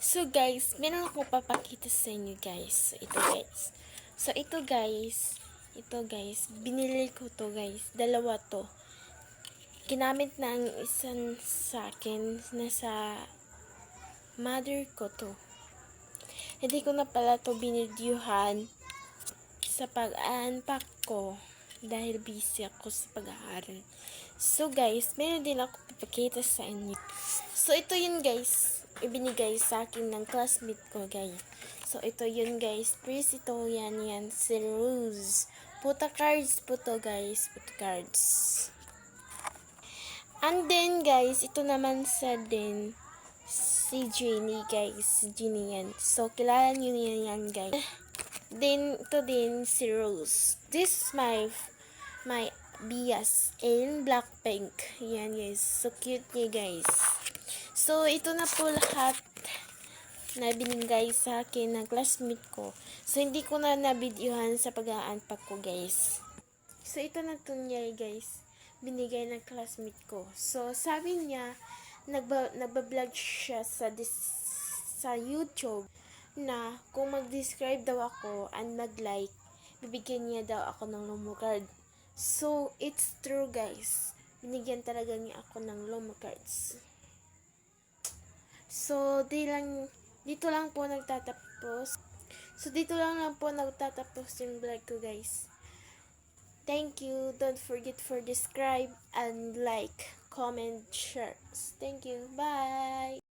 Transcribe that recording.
So guys, meron akong papakita sa inyo guys. So ito guys, binili ko to guys. Dalawa to. Ginamit na ang isang sa akin na sa mother ko to. Hindi ko na pala to binidyuhan sa pag-unpack ko dahil busy ako sa pag-aaral. So guys, meron din ako papakita sa inyo. So ito yun guys, ibinigay sa akin ng classmate ko guys. So ito yun guys, please ito yan si Rose. Puta cards po to guys, puta cards. And then guys, ito naman sa din si Jenny guys, si Jenny yan. So kilala nyo yan guys. Then ito din si Rose. This is my bias in Blackpink. Yan guys, so cute niya guys. So ito na po lahat na binigay sa akin ng classmate ko. So hindi ko na nabidyohan sa pag-unpack ko guys. So ito na to niya guys, binigay ng classmate ko. So sabi niya nagba-vlog siya sa YouTube na kung mag-describe daw ako and mag-like, bibigyan niya daw ako ng Lomo card. So it's true guys, binigyan talaga niya ako ng Lomo cards. So dito lang po nagtatapos yung vlog ko guys. Thank you. Don't forget for subscribe and like, comment, share. Thank you. Bye.